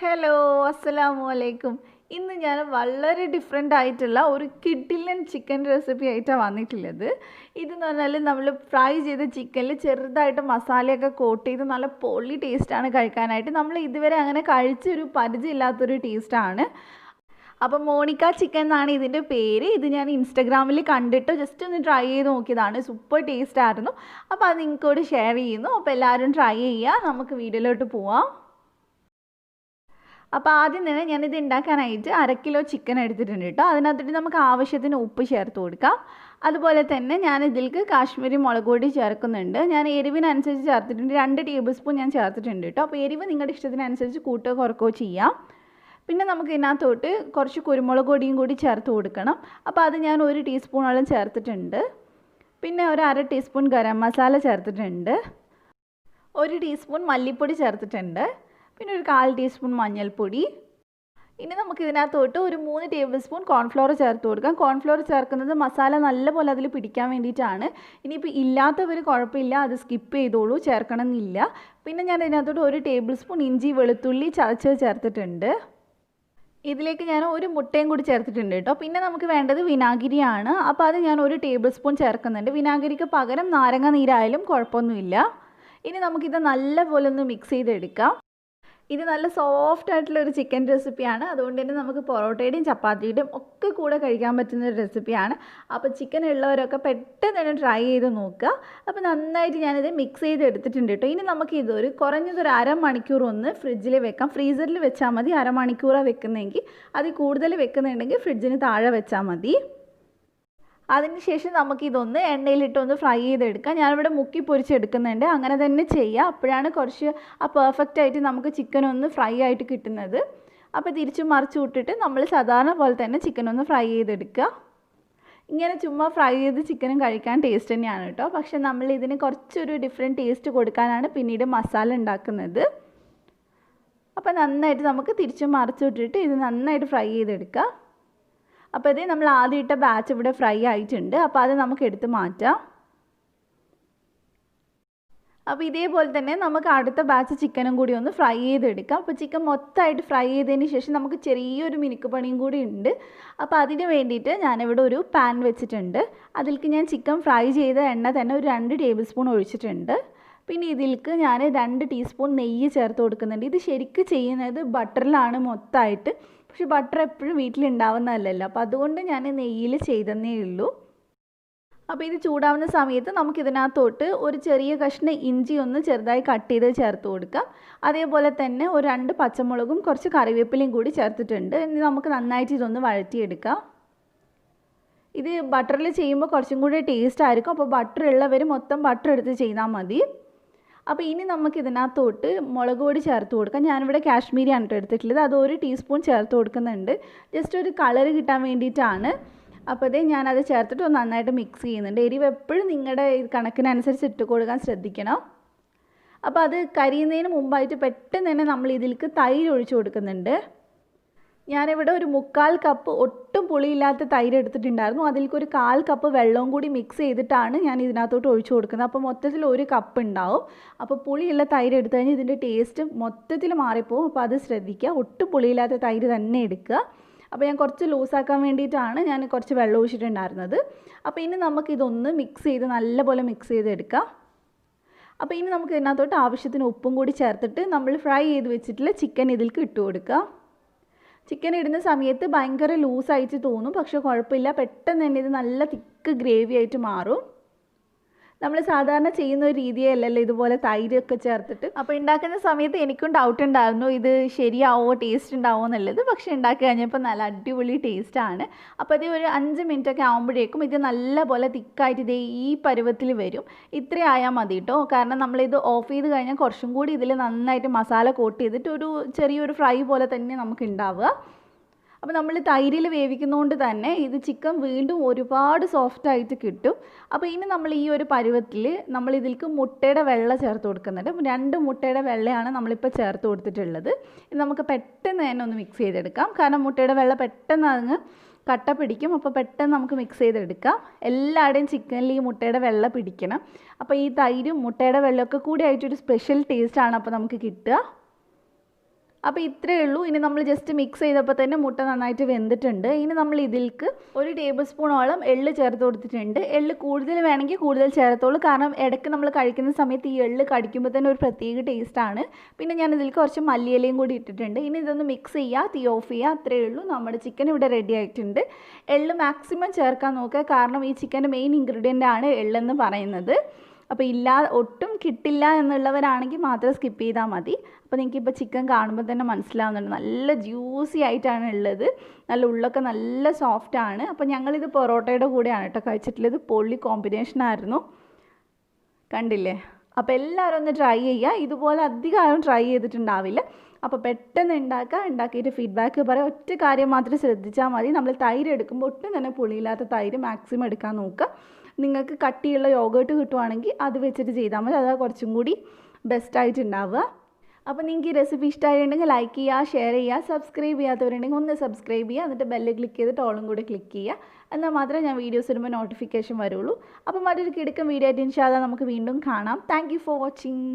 Hello അസ്സലാമു അലൈക്കും. ഇന്ന് ഞാൻ വളരെ ഡിഫറെൻ്റ് ആയിട്ടുള്ള ഒരു കിഡിലൻ ചിക്കൻ റെസിപ്പി ആയിട്ടാണ് വന്നിട്ടുള്ളത്. ഇതെന്ന് പറഞ്ഞാൽ നമ്മൾ ഫ്രൈ ചെയ്ത ചിക്കനിൽ ചെറുതായിട്ട് മസാലയൊക്കെ കോട്ട് ചെയ്ത് നല്ല പൊള്ളി ടേസ്റ്റാണ് കഴിക്കാനായിട്ട്. നമ്മൾ ഇതുവരെ അങ്ങനെ കഴിച്ചൊരു പരിചയമില്ലാത്തൊരു ടേസ്റ്റാണ്. അപ്പോൾ മോണിക്ക ചിക്കൻ എന്നാണ് ഇതിൻ്റെ പേര്. ഇത് ഞാൻ ഇൻസ്റ്റഗ്രാമിൽ കണ്ടിട്ട് ജസ്റ്റ് ഒന്ന് ട്രൈ ചെയ്ത് നോക്കിയതാണ്. സൂപ്പർ ടേസ്റ്റ് ആയിരുന്നു. അപ്പോൾ അത് നിങ്ങൾക്കോട് ഷെയർ ചെയ്യുന്നു. അപ്പോൾ എല്ലാവരും ട്രൈ ചെയ്യുക. നമുക്ക് വീഡിയോയിലോട്ട് പോവാം. അപ്പോൾ ആദ്യം തന്നെ ഞാനിത് ഉണ്ടാക്കാനായിട്ട് 1/2 കിലോ ചിക്കൻ എടുത്തിട്ടുണ്ട് കേട്ടോ. അതിനകത്തിട്ട് നമുക്ക് ആവശ്യത്തിന് ഉപ്പ് ചേർത്ത് കൊടുക്കാം. അതുപോലെ തന്നെ ഞാൻ ഇതിലേക്ക് കാശ്മീരി മുളക് പൊടി ചേർക്കുന്നുണ്ട്. ഞാൻ എരിവിനനുസരിച്ച് ചേർത്തിട്ടുണ്ട്. 2 ടേബിൾ സ്പൂൺ ഞാൻ ചേർത്തിട്ടുണ്ട് കേട്ടോ. അപ്പോൾ എരിവ് നിങ്ങളുടെ ഇഷ്ടത്തിനനുസരിച്ച് കൂട്ടുകയോ കുറക്കുകയോ ചെയ്യാം. പിന്നെ നമുക്ക് ഇതിനകത്തോട്ട് കുറച്ച് കുരുമുളക് പൊടിയും കൂടി ചേർത്ത് കൊടുക്കണം. അപ്പോൾ അത് ഞാൻ 1 ടീസ്പൂണോളം ചേർത്തിട്ടുണ്ട്. പിന്നെ ഒരു 1/2 ടീസ്പൂൺ ഗരം മസാല ചേർത്തിട്ടുണ്ട്. 1 ടീസ്പൂൺ മല്ലിപ്പൊടി ചേർത്തിട്ടുണ്ട്. പിന്നെ ഒരു 1/4 ടീസ്പൂൺ മഞ്ഞൾപ്പൊടി. ഇനി നമുക്ക് ഇതിനകത്തോട്ട് ഒരു 3 ടേബിൾ സ്പൂൺ കോൺഫ്ലോർ ചേർത്ത് കൊടുക്കാം. കോൺഫ്ലോർ ചേർക്കുന്നത് മസാല നല്ലപോലെ അതിൽ പിടിക്കാൻ വേണ്ടിയിട്ടാണ്. ഇനിയിപ്പോൾ ഇല്ലാത്തവർ കുഴപ്പമില്ല, അത് സ്കിപ്പ് ചെയ്തോളൂ, ചേർക്കണം എന്നില്ല. പിന്നെ ഞാൻ ഇതിനകത്തോട്ട് 1 ടേബിൾ സ്പൂൺ ഇഞ്ചി വെളുത്തുള്ളി ചതച്ചത് ചേർത്തിട്ടുണ്ട്. ഇതിലേക്ക് ഞാൻ 1 മുട്ടയും കൂടി ചേർത്തിട്ടുണ്ട് കേട്ടോ. പിന്നെ നമുക്ക് വേണ്ടത് വിനാഗിരിയാണ്. അപ്പോൾ അത് ഞാൻ 1 ടേബിൾ സ്പൂൺ ചേർക്കുന്നുണ്ട്. വിനാഗിരിക്ക് പകരം നാരങ്ങ നീരായാലും കുഴപ്പമൊന്നുമില്ല. ഇനി നമുക്കിത് നല്ലപോലെ ഒന്ന് മിക്സ് ചെയ്തെടുക്കാം. ഇത് നല്ല സോഫ്റ്റ് ആയിട്ടുള്ളൊരു ചിക്കൻ റെസിപ്പിയാണ്. അതുകൊണ്ട് തന്നെ നമുക്ക് പൊറോട്ടയുടെയും ചപ്പാത്തിയുടെയും ഒക്കെ കൂടെ കഴിക്കാൻ പറ്റുന്ന ഒരു റെസിപ്പിയാണ്. അപ്പോൾ ചിക്കൻ ഉള്ളവരൊക്കെ പെട്ടെന്ന് തന്നെ ട്രൈ ചെയ്ത് നോക്കുക. അപ്പോൾ നന്നായിട്ട് ഞാനിത് മിക്സ് ചെയ്ത് എടുത്തിട്ടുണ്ട് കേട്ടോ. ഇനി നമുക്ക് ഇതൊരു കുറഞ്ഞതൊരു 1/2 മണിക്കൂർ ഒന്ന് ഫ്രിഡ്ജിൽ വെക്കാം. ഫ്രീസറിൽ വെച്ചാൽ മതി. 1/2 മണിക്കൂറാണ് വെക്കുന്നതെങ്കിൽ. അതിൽ കൂടുതൽ വെക്കുന്നുണ്ടെങ്കിൽ ഫ്രിഡ്ജിന് താഴെ വെച്ചാൽ മതി. അതിനുശേഷം നമുക്കിതൊന്ന് എണ്ണയിലിട്ടൊന്ന് ഫ്രൈ ചെയ്തെടുക്കാം. ഞാനിവിടെ മുക്കി പൊരിച്ചെടുക്കുന്നുണ്ട്. അങ്ങനെ തന്നെ ചെയ്യുക. അപ്പോഴാണ് കുറച്ച് പെർഫെക്റ്റ് ആയിട്ട് നമുക്ക് ചിക്കൻ ഒന്ന് ഫ്രൈ ആയിട്ട് കിട്ടുന്നത്. അപ്പോൾ തിരിച്ചു മറിച്ച് വിട്ടിട്ട് നമ്മൾ സാധാരണ പോലെ തന്നെ ചിക്കൻ ഒന്ന് ഫ്രൈ ചെയ്തെടുക്കുക. ഇങ്ങനെ ചുമ്മാ ഫ്രൈ ചെയ്ത് ചിക്കനും കഴിക്കാൻ ടേസ്റ്റ് തന്നെയാണ് കേട്ടോ. പക്ഷെ നമ്മൾ ഇതിന് കുറച്ചൊരു ഡിഫറെൻറ്റ് ടേസ്റ്റ് കൊടുക്കാനാണ് പിന്നീട് മസാല ഉണ്ടാക്കുന്നത്. അപ്പോൾ നന്നായിട്ട് നമുക്ക് തിരിച്ചു മറിച്ച് വിട്ടിട്ട് ഇത് നന്നായിട്ട് ഫ്രൈ ചെയ്തെടുക്കുക. അപ്പോൾ ഇത് നമ്മൾ ആദ്യം ഇട്ട ബാച്ച് ഇവിടെ ഫ്രൈ ആയിട്ടുണ്ട്. അപ്പോൾ അത് നമുക്ക് എടുത്ത് മാറ്റാം. അപ്പോൾ ഇതേപോലെ തന്നെ നമുക്ക് അടുത്ത ബാച്ച് ചിക്കനും കൂടി ഒന്ന് ഫ്രൈ ചെയ്തെടുക്കാം. അപ്പോൾ ചിക്കൻ മൊത്തമായിട്ട് ഫ്രൈ ചെയ്തതിന് ശേഷം നമുക്ക് ചെറിയൊരു മിനുക്ക് പണിയും കൂടി ഉണ്ട്. അപ്പോൾ അതിന് വേണ്ടിയിട്ട് ഞാനിവിടെ ഒരു പാൻ വെച്ചിട്ടുണ്ട്. അതിലേക്ക് ഞാൻ ചിക്കൻ ഫ്രൈ ചെയ്ത എണ്ണ തന്നെ ഒരു 2 ടേബിൾ സ്പൂൺ ഒഴിച്ചിട്ടുണ്ട്. പിന്നെ ഇതിലേക്ക് ഞാൻ 2 ടീസ്പൂൺ നെയ്യ് ചേർത്ത് കൊടുക്കുന്നുണ്ട്. ഇത് ശരിക്കും ചെയ്യുന്നത് ബട്ടറിലാണ് മൊത്തമായിട്ട്. പക്ഷെ ബട്ടർ എപ്പോഴും വീട്ടിലുണ്ടാവുന്നതല്ലല്ലോ. അപ്പോൾ അതുകൊണ്ട് ഞാൻ നെയ്യിൽ ചെയ്തെന്നേ ഉള്ളൂ. അപ്പോൾ ഇത് ചൂടാവുന്ന സമയത്ത് നമുക്കിതിനകത്തോട്ട് ഒരു ചെറിയ കഷ്ണം ഇഞ്ചി ഒന്ന് ചെറുതായി കട്ട് ചെയ്ത് ചേർത്ത് കൊടുക്കാം. അതേപോലെ തന്നെ ഒരു 2 പച്ചമുളകും കുറച്ച് കറിവേപ്പിലയും കൂടി ചേർത്തിട്ടുണ്ട്. ഇനി നമുക്ക് നന്നായിട്ട് ഇതൊന്ന് വഴറ്റിയെടുക്കാം. ഇത് ബട്ടറിൽ ചെയ്യുമ്പോൾ കുറച്ചും കൂടി ടേസ്റ്റ് ആയിരിക്കും. അപ്പോൾ ബട്ടർ ഉള്ളവർ മൊത്തം ബട്ടർ എടുത്ത് ചെയ്താൽ മതി. അപ്പോൾ ഇനി നമുക്ക് ഇതിനകത്തോട്ട് മുളക് പൊടി ചേർത്ത് കൊടുക്കാം. ഞാനിവിടെ കാശ്മീരിയാണ് കേട്ടോ എടുത്തിട്ടുള്ളത്. അത് 1 ടീസ്പൂൺ ചേർത്ത് കൊടുക്കുന്നുണ്ട്. ജസ്റ്റ് ഒരു കളർ കിട്ടാൻ വേണ്ടിയിട്ടാണ്. അപ്പോൾ അതേ ഞാനത് ചേർത്തിട്ട് ഒന്ന് നന്നായിട്ട് മിക്സ് ചെയ്യുന്നുണ്ട്. എരിവ് എപ്പോഴും നിങ്ങളുടെ കണക്കിനനുസരിച്ച് ഇട്ട് കൊടുക്കാൻ ശ്രദ്ധിക്കണം. അപ്പോൾ അത് കരിയുന്നതിന് മുമ്പായിട്ട് പെട്ടെന്ന് തന്നെ നമ്മൾ ഇതിലേക്ക് തൈര് ഒഴിച്ച് കൊടുക്കുന്നുണ്ട്. ഞാനിവിടെ ഒരു 1/4 കപ്പ് ഒട്ടും പുളിയില്ലാത്ത തൈര് എടുത്തിട്ടുണ്ടായിരുന്നു. അതിലേക്ക് ഒരു 1/4 കപ്പ് വെള്ളവും കൂടി മിക്സ് ചെയ്തിട്ടാണ് ഞാൻ ഇതിനകത്തോട്ട് ഒഴിച്ചു കൊടുക്കുന്നത്. അപ്പോൾ മൊത്തത്തിൽ 1 കപ്പ് ഉണ്ടാവും. അപ്പോൾ പുളിയുള്ള തൈര് എടുത്തു കഴിഞ്ഞാൽ ഇതിൻ്റെ ടേസ്റ്റ് മൊത്തത്തിൽ മാറിപ്പോവും. അപ്പോൾ അത് ശ്രദ്ധിക്കുക. ഒട്ടും പുളിയില്ലാത്ത തൈര് തന്നെ എടുക്കുക. അപ്പോൾ ഞാൻ കുറച്ച് ലൂസാക്കാൻ വേണ്ടിയിട്ടാണ് ഞാൻ കുറച്ച് വെള്ളം ഒഴിച്ചിട്ടുണ്ടായിരുന്നത്. അപ്പോൾ ഇനി നമുക്കിതൊന്ന് മിക്സ് ചെയ്ത് നല്ലപോലെ മിക്സ് ചെയ്തെടുക്കാം. അപ്പോൾ ഇനി നമുക്ക് ഇതിനകത്തോട്ട് ആവശ്യത്തിന് ഉപ്പും കൂടി ചേർത്തിട്ട് നമ്മൾ ഫ്രൈ ചെയ്ത് വെച്ചിട്ടുള്ള ചിക്കൻ ഇതിലേക്ക് ഇട്ട് കൊടുക്കുക. ചിക്കൻ ഇടുന്ന സമയത്ത് ഭയങ്കര ലൂസായിട്ട് തോന്നും. പക്ഷേ കുഴപ്പമില്ല, പെട്ടെന്ന് തന്നെ ഇത് നല്ല തിക്ക് ഗ്രേവി ആയിട്ട് മാറും. നമ്മൾ സാധാരണ ചെയ്യുന്ന ഒരു രീതിയല്ലല്ലോ ഇതുപോലെ തൈരൊക്കെ ചേർത്തിട്ട്. അപ്പോൾ ഉണ്ടാക്കുന്ന സമയത്ത് എനിക്കും ഡൗട്ട് ഉണ്ടായിരുന്നു ഇത് ശരിയാവോ, ടേസ്റ്റ് ഉണ്ടാവുമോ എന്നുള്ളത്. പക്ഷേ ഉണ്ടാക്കി കഴിഞ്ഞപ്പോൾ നല്ല അടിപൊളി ടേസ്റ്റാണ്. അപ്പോൾ ഇത് ഒരു 5 മിനിറ്റൊക്കെ ആകുമ്പോഴേക്കും ഇത് നല്ലപോലെ തിക്കായിട്ട് ഇത് ഈ പരുവത്തിൽ വരും. ഇത്രയും ആയാൽ മതി കേട്ടോ. കാരണം നമ്മളിത് ഓഫ് ചെയ്ത് കഴിഞ്ഞാൽ കുറച്ചും കൂടി ഇതിൽ നന്നായിട്ട് മസാല കോട്ട് ചെയ്തിട്ട് ഒരു ചെറിയൊരു ഫ്രൈ പോലെ തന്നെ നമുക്ക് ഉണ്ടാവുക. അപ്പോൾ നമ്മൾ തൈരിൽ വേവിക്കുന്നതുകൊണ്ട് തന്നെ ഇത് ചിക്കൻ വീണ്ടും ഒരുപാട് സോഫ്റ്റായിട്ട് കിട്ടും. അപ്പോൾ ഇനി നമ്മൾ ഈ ഒരു പരുവത്തിൽ നമ്മൾ ഇതിലേക്ക് മുട്ടയുടെ വെള്ള ചേർത്ത് കൊടുക്കുന്നുണ്ട്. 2 മുട്ടയുടെ വെള്ളയാണ് നമ്മളിപ്പോൾ ചേർത്ത് കൊടുത്തിട്ടുള്ളത്. ഇത് നമുക്ക് പെട്ടെന്ന് തന്നെ ഒന്ന് മിക്സ് ചെയ്തെടുക്കാം. കാരണം മുട്ടയുടെ വെള്ള പെട്ടെന്ന് അങ്ങ് കട്ട പിടിക്കും. അപ്പോൾ പെട്ടെന്ന് നമുക്ക് മിക്സ് ചെയ്തെടുക്കാം. എല്ലാവരുടെയും ചിക്കനിൽ ഈ മുട്ടയുടെ വെള്ള പിടിക്കണം. അപ്പോൾ ഈ തൈരും മുട്ടയുടെ വെള്ളമൊക്കെ കൂടി ആയിട്ടൊരു സ്പെഷ്യൽ ടേസ്റ്റാണ് അപ്പോൾ നമുക്ക് കിട്ടുക. അപ്പോൾ ഇത്രയേ ഉള്ളൂ. ഇനി നമ്മൾ ജസ്റ്റ് മിക്സ് ചെയ്തപ്പോൾ തന്നെ മുട്ട നന്നായിട്ട് വെന്തിട്ടുണ്ട്. ഇനി നമ്മൾ ഇതിലേക്ക് 1 ടേബിൾ സ്പൂണോളം എള്ള് ചേർത്ത് കൊടുത്തിട്ടുണ്ട്. എള്ള് കൂടുതൽ വേണമെങ്കിൽ കൂടുതൽ ചേർത്തോളൂ, കാരണം ഇടയ്ക്ക് നമ്മൾ കഴിക്കുന്ന സമയത്ത് ഈ എള്ള് കടിക്കുമ്പോൾ തന്നെ ഒരു പ്രത്യേക ടേസ്റ്റാണ്. പിന്നെ ഞാൻ ഇതിലേക്ക് കുറച്ച് മല്ലിയിലയും കൂടി ഇട്ടിട്ടുണ്ട്. ഇനി ഇതൊന്ന് മിക്സ് ചെയ്യുക, തീ ഓഫ് ചെയ്യുക, അത്രയേ ഉള്ളൂ. നമ്മുടെ ചിക്കൻ ഇവിടെ റെഡി ആയിട്ടുണ്ട്. എള്ള് മാക്സിമം ചേർക്കാൻ നോക്കുക, കാരണം ഈ ചിക്കൻ്റെ മെയിൻ ഇൻഗ്രീഡിയൻ്റ് ആണ് എള്ളെന്ന് പറയുന്നത്. അപ്പോൾ ഒട്ടും കിട്ടില്ല എന്നുള്ളവരാണെങ്കിൽ മാത്രം സ്കിപ്പ് ചെയ്താൽ മതി. അപ്പോൾ നിങ്ങൾക്കിപ്പോൾ ചിക്കൻ കാണുമ്പോൾ തന്നെ മനസ്സിലാവുന്നുണ്ട്, നല്ല ജ്യൂസി ആയിട്ടാണ് ഉള്ളത്, നല്ല ഉള്ളൊക്കെ നല്ല സോഫ്റ്റാണ്. അപ്പോൾ ഞങ്ങളിത് പൊറോട്ടയുടെ കൂടെയാണ് കേട്ടോ കഴിച്ചിട്ടുള്ളത്. പൊള്ളി കോമ്പിനേഷനായിരുന്നു, കണ്ടില്ലേ? അപ്പോൾ എല്ലാവരും ഒന്ന് ട്രൈ ചെയ്യുക. ഇതുപോലെ അധികം ആരും ട്രൈ ചെയ്തിട്ടുണ്ടാവില്ല. അപ്പോൾ പെട്ടെന്ന് ഉണ്ടാക്കിയിട്ട് ഫീഡ്ബാക്ക് പറയാം. ഒറ്റ കാര്യം മാത്രം ശ്രദ്ധിച്ചാൽ മതി, നമ്മൾ തൈര് എടുക്കുമ്പോൾ ഒട്ടും തന്നെ പുളിയില്ലാത്ത തൈര് മാക്സിമം എടുക്കാൻ നോക്കുക. നിങ്ങൾക്ക് കട്ടിയുള്ള യോഗേർട്ട് കിട്ടുവാണെങ്കിൽ അത് വെച്ചിട്ട് ചെയ്താൽ മതി, അതാണ് കുറച്ചും കൂടി ബെസ്റ്റായിട്ടുണ്ടാവുക. അപ്പോൾ നിങ്ങൾക്ക് ഈ റെസിപ്പി ഇഷ്ടമായിട്ടുണ്ടെങ്കിൽ ലൈക്ക് ചെയ്യുക, ഷെയർ ചെയ്യുക, സബ്സ്ക്രൈബ് ചെയ്യാത്തവരുണ്ടെങ്കിൽ ഒന്ന് സബ്സ്ക്രൈബ് ചെയ്യുക, എന്നിട്ട് ബെല്ല് ക്ലിക്ക് ചെയ്തിട്ട് ഓളും കൂടി ക്ലിക്ക് ചെയ്യുക. എന്നാൽ മാത്രമേ ഞാൻ വീഡിയോസ് ഇടുമ്പോൾ നോട്ടിഫിക്കേഷൻ വരുള്ളൂ. അപ്പോൾ മറ്റൊരു കിടക്കും വീഡിയോ ആയിട്ട് ഇൻഷാ അല്ലാഹ് നമുക്ക് വീണ്ടും കാണാം. Thank you for watching.